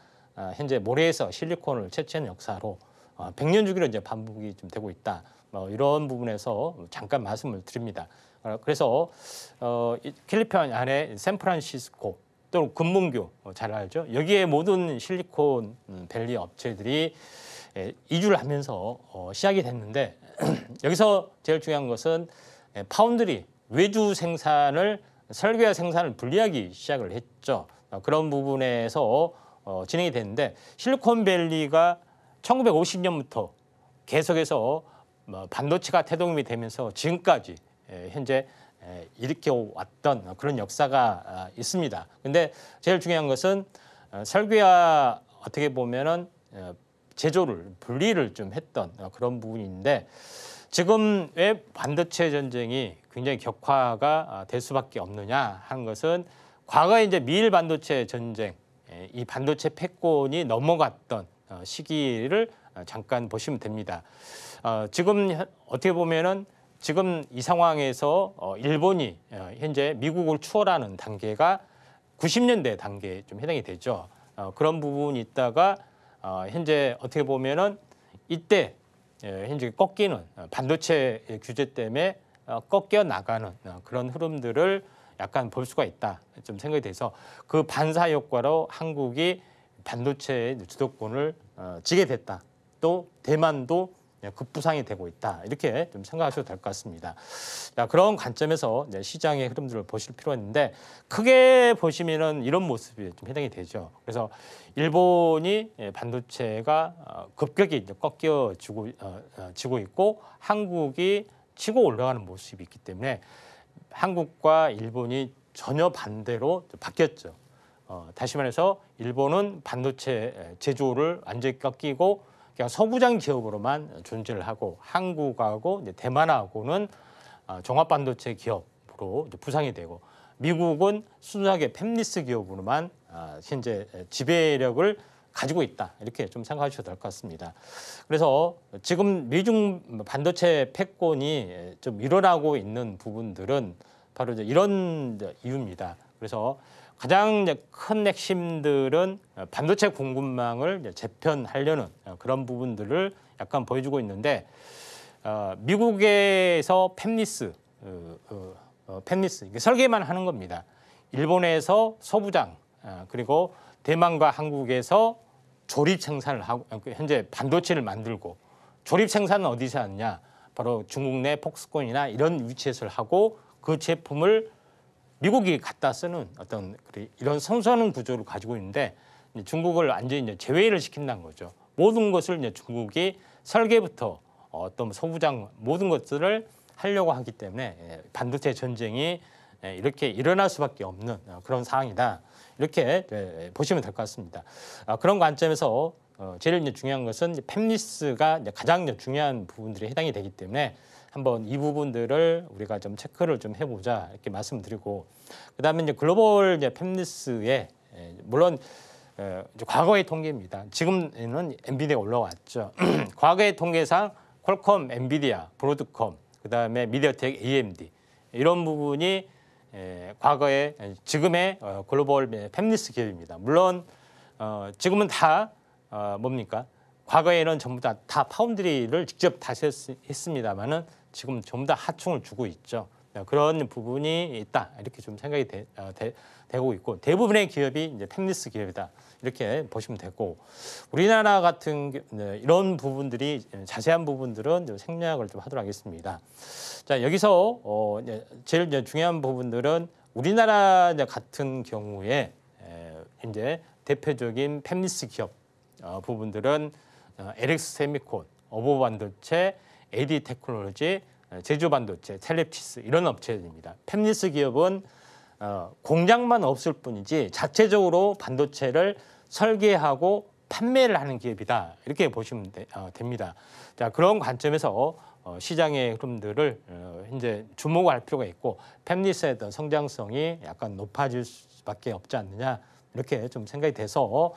현재 모래에서 실리콘을 채취하는 역사로 100년 주기로 이제 반복이 좀 되고 있다. 뭐 이런 부분에서 잠깐 말씀을 드립니다. 그래서 캘리포니아 안에 샌프란시스코 또 금문교 잘 알죠. 여기에 모든 실리콘밸리 업체들이 이주를 하면서 시작이 됐는데 여기서 제일 중요한 것은 파운드리 외주 생산을 설계와 생산을 분리하기 시작을 했죠. 그런 부분에서 진행이 됐는데 실리콘밸리가 1950년부터 계속해서 반도체가 태동이 되면서 지금까지 현재 일으켜 왔던 그런 역사가 있습니다. 근데 제일 중요한 것은 설계와 어떻게 보면은 제조를 분리를 좀 했던 그런 부분인데 지금 왜 반도체 전쟁이 굉장히 격화가 될 수밖에 없느냐 하는 것은 과거에 이제 미일 반도체 전쟁, 이 반도체 패권이 넘어갔던 시기를 잠깐 보시면 됩니다. 지금 어떻게 보면은 지금 이 상황에서 일본이 현재 미국을 추월하는 단계가 90년대 단계에 좀 해당이 되죠. 그런 부분이 있다가 현재 어떻게 보면은 이때 현재 꺾이는 반도체 규제 때문에 꺾여 나가는 그런 흐름들을 약간 볼 수가 있다 좀 생각이 돼서 그 반사 효과로 한국이 반도체의 주도권을 쥐게 됐다. 또 대만도 급부상이 되고 있다. 이렇게 좀 생각하셔도 될 것 같습니다. 자, 그런 관점에서 시장의 흐름들을 보실 필요가 있는데 크게 보시면은 이런 모습이 좀 해당이 되죠. 그래서 일본이 반도체가 급격히 꺾여지고 있고 한국이 치고 올라가는 모습이 있기 때문에 한국과 일본이 전혀 반대로 바뀌었죠. 다시 말해서 일본은 반도체 제조를 완전히 꺾이고 그냥 서구장 기업으로만 존재를 하고 한국하고 이제 대만하고는 종합반도체 기업으로 이제 부상이 되고 미국은 순수하게 팹리스 기업으로만 현재 지배력을 가지고 있다. 이렇게 좀 생각하셔도 될 것 같습니다. 그래서 지금 미중 반도체 패권이 좀 일어나고 있는 부분들은 바로 이제 이런 이유입니다. 그래서 가장 이제 큰 핵심들은 반도체 공급망을 이제 재편하려는 그런 부분들을 약간 보여주고 있는데 미국에서 팹리스 이게 설계만 하는 겁니다. 일본에서 소부장 그리고 대만과 한국에서 조립 생산을 하고 현재 반도체를 만들고 조립 생산은 어디서 하느냐? 바로 중국 내 폭스콘이나 이런 위치에서 하고 그 제품을 미국이 갖다 쓰는 어떤 이런 선수하는 구조를 가지고 있는데 중국을 완전히 이제 제외를 시킨다는 거죠. 모든 것을 이제 중국이 설계부터 어떤 소부장 모든 것들을 하려고 하기 때문에 반도체 전쟁이 이렇게 일어날 수밖에 없는 그런 상황이다. 이렇게 보시면 될 것 같습니다. 그런 관점에서 제일 이제 중요한 것은 팹리스가 가장 중요한 부분들이 해당이 되기 때문에 한번 이 부분들을 우리가 좀 체크를 좀 해보자 이렇게 말씀드리고 그다음에 이제 글로벌 팹리스에 물론 이제 과거의 통계입니다. 지금은 엔비디아가 올라왔죠. 과거의 통계상 퀄컴, 엔비디아, 브로드컴, 그다음에 미디어텍, AMD 이런 부분이 과거에 지금의 글로벌 팹리스 기업입니다. 물론 지금은 다 뭡니까? 과거에는 전부 다 파운드리를 직접 다시 했습니다만은 지금 전부 다 하청을 주고 있죠. 그런 부분이 있다 이렇게 좀 생각이 되고 있고 대부분의 기업이 이제 팹리스 기업이다 이렇게 보시면 되고 우리나라 같은 이런 부분들이 자세한 부분들은 좀 생략을 좀 하도록 하겠습니다. 자 여기서 제일 중요한 부분들은 우리나라 같은 경우에 이제 대표적인 팹리스 기업 부분들은 LX 세미콘, 어보 반도체, AD 테크놀로지, 제주 반도체, 텔레피스 이런 업체들입니다. 팹리스 기업은 공장만 없을 뿐이지 자체적으로 반도체를 설계하고 판매를 하는 기업이다. 이렇게 보시면 됩니다. 자 그런 관점에서 시장의 흐름들을 현재 주목할 필요가 있고 팹리스의 어떤 성장성이 약간 높아질 수밖에 없지 않느냐. 이렇게 좀 생각이 돼서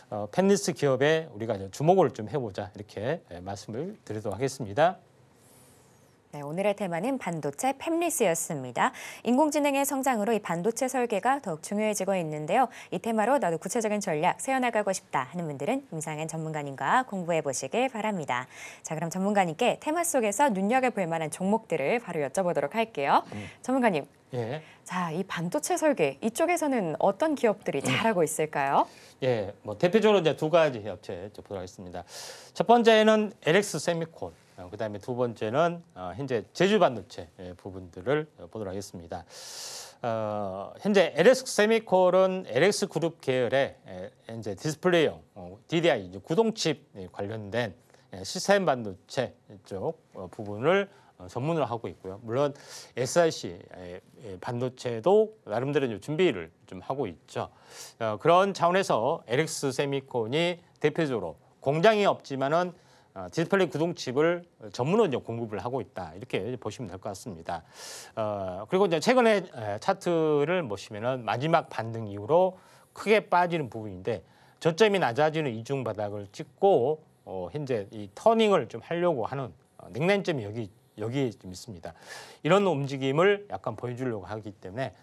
팹리스 기업에 우리가 주목을 좀 해보자 이렇게 말씀을 드리도록 하겠습니다. 네, 오늘의 테마는 반도체 팹리스였습니다. 인공지능의 성장으로 이 반도체 설계가 더욱 중요해지고 있는데요. 이 테마로 나도 구체적인 전략 세워나가고 싶다 하는 분들은 임상현 전문가님과 공부해 보시길 바랍니다. 자, 그럼 전문가님께 테마 속에서 눈여겨볼 만한 종목들을 바로 여쭤보도록 할게요. 전문가님. 예. 자, 이 반도체 설계 이쪽에서는 어떤 기업들이 잘하고 있을까요? 예, 뭐 대표적으로 이제 두 가지 업체 보도록 하겠습니다. 첫 번째는 LX 세미콘, 그다음에 두 번째는 현재 제주 반도체 부분들을 보도록 하겠습니다. 현재 LX 세미콘은 LX 그룹 계열의 이제 디스플레이용 DDI 구동칩 관련된 시스템 반도체 쪽 부분을 전문으로 하고 있고요. 물론 SiC 반도체도 나름대로 좀 준비를 좀 하고 있죠. 그런 차원에서 LX 세미콘이 대표적으로 공장이 없지만은 디스플레이 구동칩을 전문으로 이제 공급을 하고 있다 이렇게 보시면 될 것 같습니다. 그리고 이제 최근에 차트를 보시면은 마지막 반등 이후로 크게 빠지는 부분인데 저점이 낮아지는 이중 바닥을 찍고 현재 이 터닝을 좀 하려고 하는 냉난점이 여기에 좀 있습니다. 이런 움직임을 약간 보여주려고 하기 때문에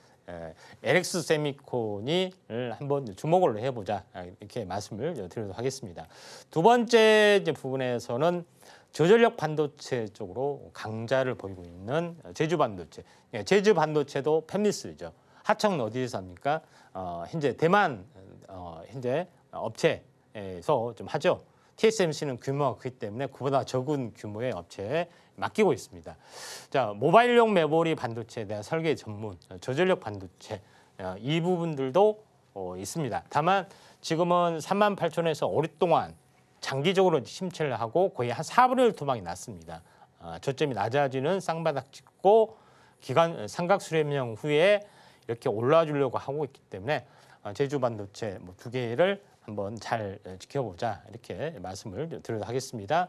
LX 세미콘이 한번 주목을 해보자 이렇게 말씀을 드리도록 하겠습니다. 두 번째 부분에서는 저전력 반도체 쪽으로 강자를 보이고 있는 제주 반도체. 제주 반도체도 팹리스죠. 하청은 어디에서 합니까? 현재 대만 현재 업체에서 좀 하죠. TSMC는 규모가 크기 때문에 그보다 적은 규모의 업체에 맡기고 있습니다. 자, 모바일용 메모리 반도체에 대한 설계 전문, 저전력 반도체 이 부분들도 있습니다. 다만 지금은 38,000에서 오랫동안 장기적으로 심취를 하고 거의 한 4분의 1 토막이 났습니다. 저점이 낮아지는 쌍바닥 찍고 기간 삼각 수렴형 후에 이렇게 올라와 주려고 하고 있기 때문에 제주 반도체 두 개를 한번 잘 지켜보자 이렇게 말씀을 드리도록 하겠습니다.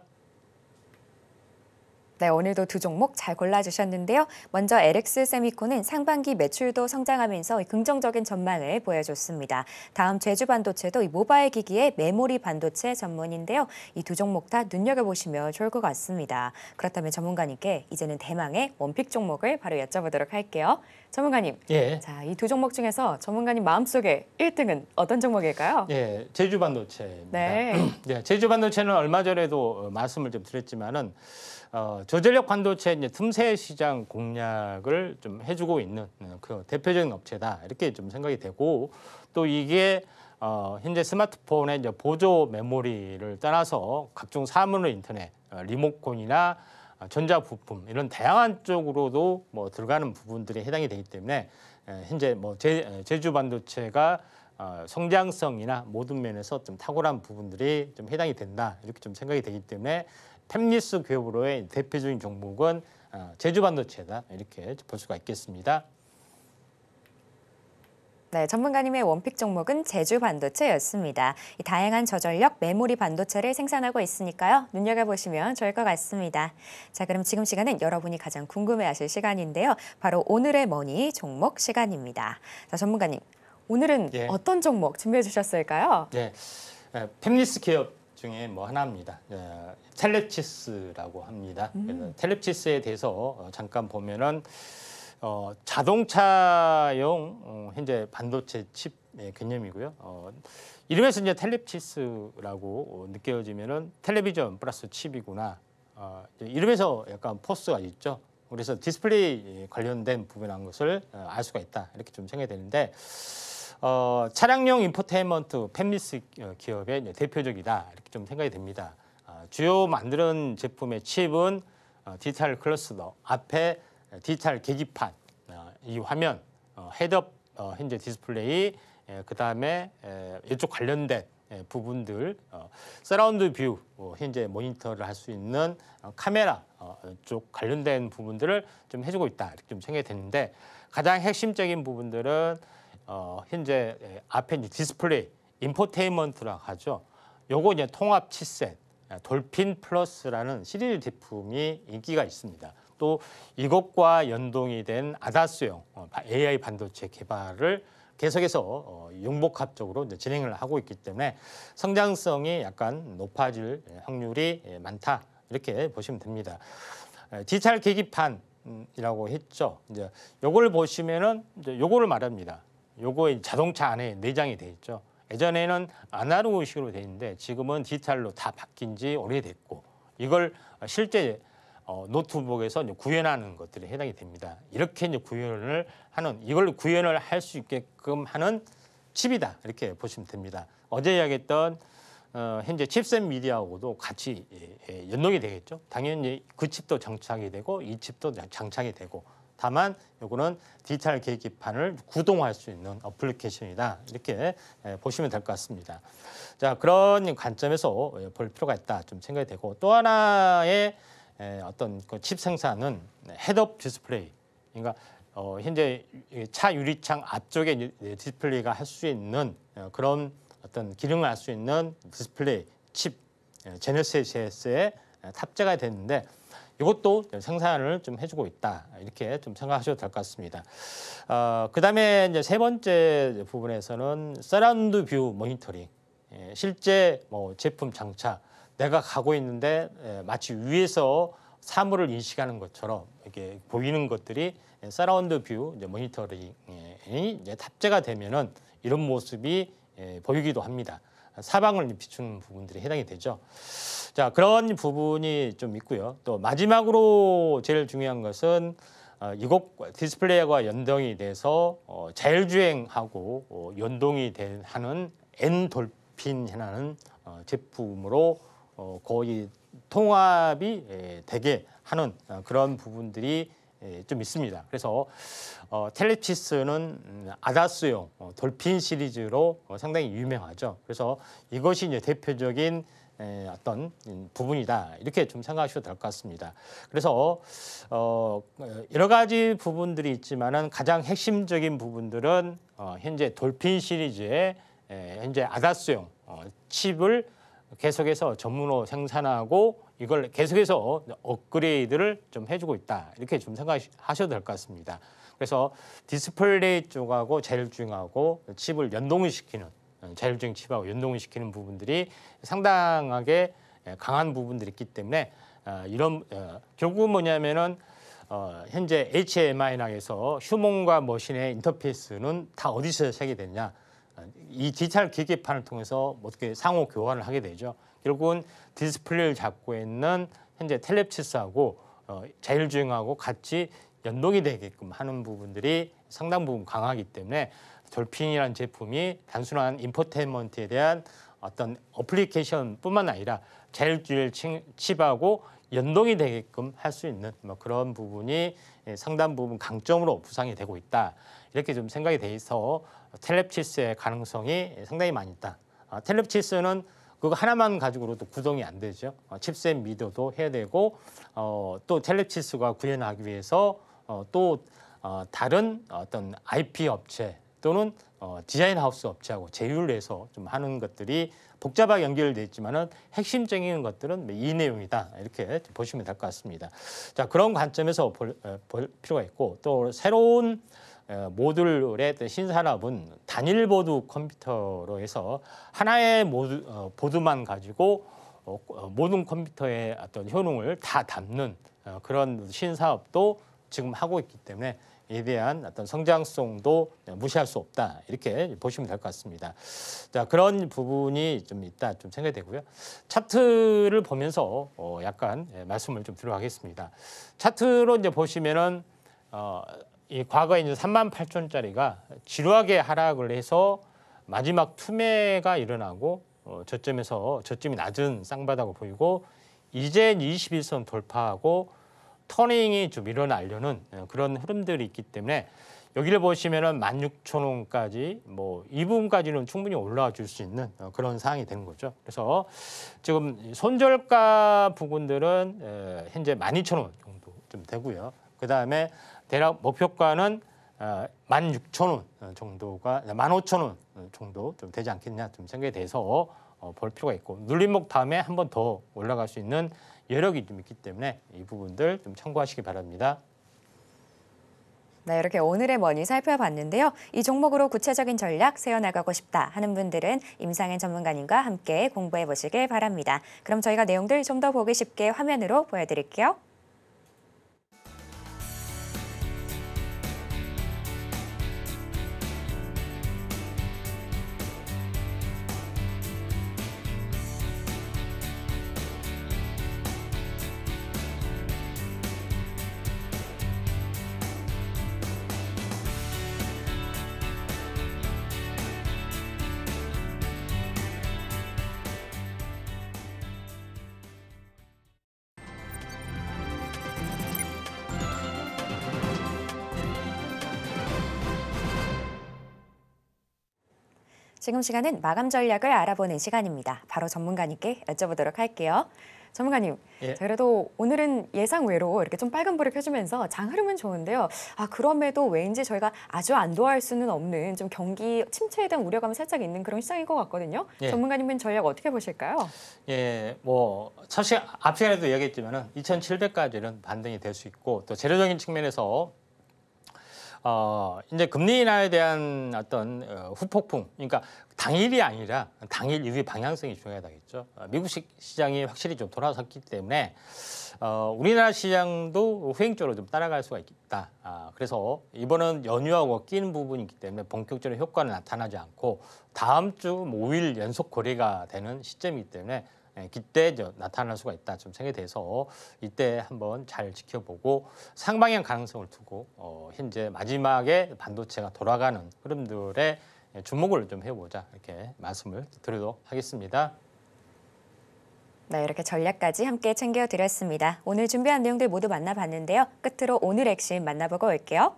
네, 오늘도 두 종목 잘 골라주셨는데요. 먼저 LX 세미콘은 상반기 매출도 성장하면서 긍정적인 전망을 보여줬습니다. 다음 제주반도체도 이 모바일 기기의 메모리 반도체 전문인데요. 이 두 종목 다 눈여겨보시면 좋을 것 같습니다. 그렇다면 전문가님께 이제는 대망의 원픽 종목을 바로 여쭤보도록 할게요. 전문가님, 예. 자, 이 두 종목 중에서 전문가님 마음속에 1등은 어떤 종목일까요? 예, 제주반도체입니다. 네. 네, 제주반도체는 얼마 전에도 말씀을 좀 드렸지만은 저전력 반도체 이제 틈새 시장 공략을 좀 해주고 있는 그 대표적인 업체다 이렇게 좀 생각이 되고 또 이게 현재 스마트폰의 이제 보조 메모리를 떠나서 각종 사물 인터넷, 리모컨이나 전자 부품 이런 다양한 쪽으로도 뭐 들어가는 부분들이 해당이 되기 때문에 현재 뭐 제주 반도체가 성장성이나 모든 면에서 좀 탁월한 부분들이 좀 해당이 된다 이렇게 좀 생각이 되기 때문에 팹리스 기업으로의 대표적인 종목은 제주 반도체다 이렇게 볼 수가 있겠습니다. 네, 전문가님의 원픽 종목은 제주 반도체였습니다. 이 다양한 저전력 메모리 반도체를 생산하고 있으니까요. 눈여겨보시면 좋을 것 같습니다. 자, 그럼 지금 시간은 여러분이 가장 궁금해하실 시간인데요. 바로 오늘의 머니 종목 시간입니다. 자, 전문가님, 오늘은 예. 어떤 종목 준비해 주셨을까요? 네, 팹리스 기업 중에 뭐 하나입니다. 텔렙치스라고 합니다. 그래서 텔렙치스에 대해서 잠깐 보면은 자동차용 현재 반도체 칩의 개념이고요. 이름에서 이제 텔렙치스라고 느껴지면은 텔레비전 플러스 칩이구나. 이름에서 약간 포스가 있죠. 그래서 디스플레이 관련된 부분한 것을 알 수가 있다. 이렇게 좀 생각이 되는데 차량용 인포테인먼트 팹리스 기업의 대표적이다. 이렇게 좀 생각이 됩니다. 주요 만드는 제품의 칩은 디지털 클러스터 앞에 디지털 계기판, 이 화면, 헤드업 현재 디스플레이, 그 다음에 이쪽 관련된 부분들, 서라운드 뷰, 현재 모니터를 할 수 있는 카메라 쪽 관련된 부분들을 좀 해주고 있다 이렇게 좀 생각이 되는데 가장 핵심적인 부분들은 현재 앞에 이제 디스플레이, 인포테인먼트라고 하죠. 요거 이제 통합 칩셋, 돌핀 플러스라는 시리즈 제품이 인기가 있습니다. 또 이것과 연동이 된 아다스용 AI 반도체 개발을 계속해서 융복합적으로 이제 진행을 하고 있기 때문에 성장성이 약간 높아질 확률이 많다 이렇게 보시면 됩니다. 디지털 계기판이라고 했죠. 이제 요걸 보시면은 이제 요거를 말합니다. 요거에 자동차 안에 내장이 돼 있죠. 예전에는 아날로그식으로 돼 있는데 지금은 디지털로 다 바뀐 지 오래됐고 이걸 실제 노트북에서 이제 구현하는 것들이 해당이 됩니다. 이렇게 이제 구현을 하는 이걸 구현을 할 수 있게끔 하는 칩이다 이렇게 보시면 됩니다. 어제 이야기했던 현재 칩셋 미디어하고도 같이 연동이 되겠죠. 당연히 그 칩도 장착이 되고 이 칩도 장착이 되고 다만 이거는 디지털 계기판을 구동할 수 있는 어플리케이션이다 이렇게 보시면 될 것 같습니다. 자 그런 관점에서 볼 필요가 있다 좀 생각이 되고 또 하나의 어떤 그 칩 생산은 헤드업 디스플레이 그러니까 현재 차 유리창 앞쪽에 디스플레이가 할 수 있는 그런 어떤 기능을 할 수 있는 디스플레이 칩 제네시스에 탑재가 됐는데 이것도 생산을 좀 해주고 있다 이렇게 좀 생각하셔도 될 것 같습니다. 그다음에 이제 세 번째 부분에서는 서라운드 뷰 모니터링 실제 뭐 제품 장착 내가 가고 있는데 마치 위에서 사물을 인식하는 것처럼 이렇게 보이는 것들이 서라운드 뷰 모니터링이 이제 탑재가 되면은 이런 모습이 보이기도 합니다. 사방을 비추는 부분들이 해당이 되죠. 자 그런 부분이 좀 있고요. 또 마지막으로 제일 중요한 것은 이것 디스플레이와 연동이 돼서 자율주행하고 연동이 하는 엔돌핀이라는 제품으로 거의 통합이 되게 하는 그런 부분들이 좀 있습니다. 그래서 텔렙치스는 아다스용 돌핀 시리즈로 상당히 유명하죠. 그래서 이것이 이제 대표적인 어떤 부분이다 이렇게 좀 생각하셔도 될 것 같습니다. 그래서 여러 가지 부분들이 있지만은 가장 핵심적인 부분들은 현재 돌핀 시리즈의 현재 아다스용 칩을 계속해서 전문으로 생산하고 이걸 계속해서 업그레이드를 좀 해주고 있다. 이렇게 좀 생각하셔도 될 것 같습니다. 그래서 디스플레이 쪽하고 자율주행하고 칩을 연동을 시키는 자율주행 칩하고 연동을 시키는 부분들이 상당하게 강한 부분들이 있기 때문에 이런 결국은 뭐냐면은 현재 HMI에서 휴먼과 머신의 인터페이스는 다 어디서 체계됐냐? 이 디지털 기계판을 통해서 어떻게 상호 교환을 하게 되죠. 결국은 디스플레이를 잡고 있는 현재 텔레치스하고 자율주행하고 같이 연동이 되게끔 하는 부분들이 상당 부분 강하기 때문에 돌핀이라는 제품이 단순한 인포테인먼트에 대한 어떤 어플리케이션뿐만 아니라 자율주행 칩하고 연동이 되게끔 할 수 있는 뭐 그런 부분이 상당 부분 강점으로 부상이 되고 있다. 이렇게 좀 생각이 돼 있어 텔레치스의 가능성이 상당히 많이 있다. 텔레치스는 그거 하나만 가지고도 구동이 안 되죠. 칩셋 미디어도 해야 되고 또 텔레치스가 구현하기 위해서 또 다른 어떤 IP 업체 또는 디자인 하우스 업체하고 제휴를 해서 좀 하는 것들이 복잡하게 연결돼 있지만은 핵심적인 것들은 이 내용이다. 이렇게 보시면 될 것 같습니다. 자, 그런 관점에서 볼 필요가 있고 또 새로운 모듈의 신산업은 단일 보드 컴퓨터로 해서 하나의 보드만 가지고 모든 컴퓨터의 어떤 효능을 다 담는 그런 신사업도 지금 하고 있기 때문에 이에 대한 어떤 성장성도 무시할 수 없다. 이렇게 보시면 될 것 같습니다. 자, 그런 부분이 좀 있다 좀 생각이 되고요. 차트를 보면서 약간 말씀을 좀 드려가겠습니다. 차트로 이제 보시면은 이 과거에 이제 38,000짜리가 지루하게 하락을 해서 마지막 투매가 일어나고 저점이 낮은 쌍바닥으로 보이고 이제 21선 돌파하고 터닝이 좀 일어나려는 그런 흐름들이 있기 때문에 여기를 보시면은 16,000원까지 뭐 이 부분까지는 충분히 올라와 줄 수 있는 그런 상황이 되는 거죠. 그래서 지금 손절가 부분들은 현재 12,000원 정도 좀 되고요. 그 다음에 대략 목표가는 16,000원 정도가 15,000원 정도 좀 되지 않겠냐 좀 생각에 대해서 볼 필요가 있고 눌림목 다음에 한 번 더 올라갈 수 있는 여력이 좀 있기 때문에 이 부분들 좀 참고하시기 바랍니다. 네, 이렇게 오늘의 머니 살펴봤는데요. 이 종목으로 구체적인 전략 세워나가고 싶다 하는 분들은 임상현 전문가님과 함께 공부해 보시길 바랍니다. 그럼 저희가 내용들 좀 더 보기 쉽게 화면으로 보여드릴게요. 지금 시간은 마감 전략을 알아보는 시간입니다. 바로 전문가님께 여쭤보도록 할게요. 전문가님, 예. 그래도 오늘은 예상 외로 이렇게 좀 빨간불을 켜주면서 장 흐름은 좋은데요. 그럼에도 왠지 저희가 아주 안도할 수는 없는 좀 경기 침체에 대한 우려감이 살짝 있는 그런 시장인 것 같거든요. 예. 전문가님은 전략 어떻게 보실까요? 예, 뭐 사실 앞 시간에도 얘기했지만은 2,700까지는 반등이 될 수 있고 또 재료적인 측면에서 이제 금리 인하에 대한 어떤 후폭풍, 그러니까 당일이 아니라 당일 이후의 방향성이 중요하다겠죠. 미국 시장이 확실히 좀 돌아섰기 때문에 우리나라 시장도 후행적으로 좀 따라갈 수가 있다. 그래서 이번은 연휴하고 끼는 부분이 있기 때문에 본격적인 효과는 나타나지 않고 다음 주 5일 연속 거래가 되는 시점이기 때문에 그때 나타날 수가 있다. 좀 생각에 대해서 이때 한번 잘 지켜보고 상방향 가능성을 두고 현재 마지막에 반도체가 돌아가는 흐름들에 주목을 좀 해보자 이렇게 말씀을 드리도록 하겠습니다. 네, 이렇게 전략까지 함께 챙겨드렸습니다. 오늘 준비한 내용들 모두 만나봤는데요. 끝으로 오늘 핵심 만나보고 올게요.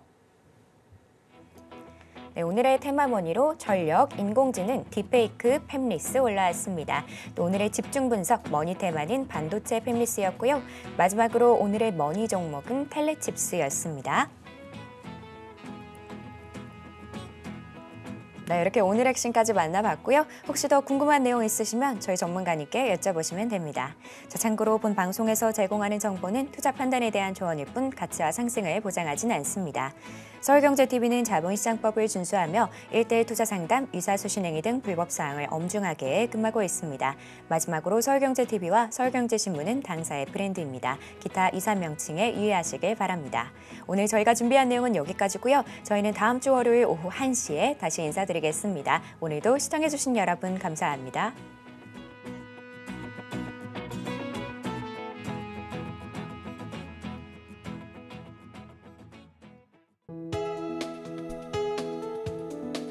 네, 오늘의 테마머니로 전력, 인공지능, 딥페이크, 팹리스 올라왔습니다. 또 오늘의 집중 분석 머니 테마는 반도체 팹리스였고요. 마지막으로 오늘의 머니 종목은 텔레칩스였습니다. 네, 이렇게 오늘 핵심까지 만나봤고요. 혹시 더 궁금한 내용 있으시면 저희 전문가님께 여쭤보시면 됩니다. 자, 참고로 본 방송에서 제공하는 정보는 투자 판단에 대한 조언일 뿐 가치와 상승을 보장하진 않습니다. 서울경제TV는 자본시장법을 준수하며 1:1 투자 상담, 유사수신행위 등 불법 사항을 엄중하게 금하고 있습니다. 마지막으로 서울경제TV와 서울경제신문은 당사의 브랜드입니다. 기타 이사 명칭에 유의하시길 바랍니다. 오늘 저희가 준비한 내용은 여기까지고요. 저희는 다음 주 월요일 오후 1시에 다시 인사드리겠습니다. 오늘도 시청해주신 여러분 감사합니다.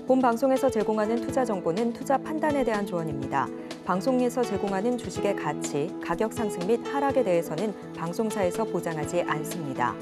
본 방송에서 제공하는 투자 정보는 투자 판단에 대한 조언입니다. 방송에서 제공하는 주식의 가치, 가격 상승 및 하락에 대해서는 방송사에서 보장하지 않습니다.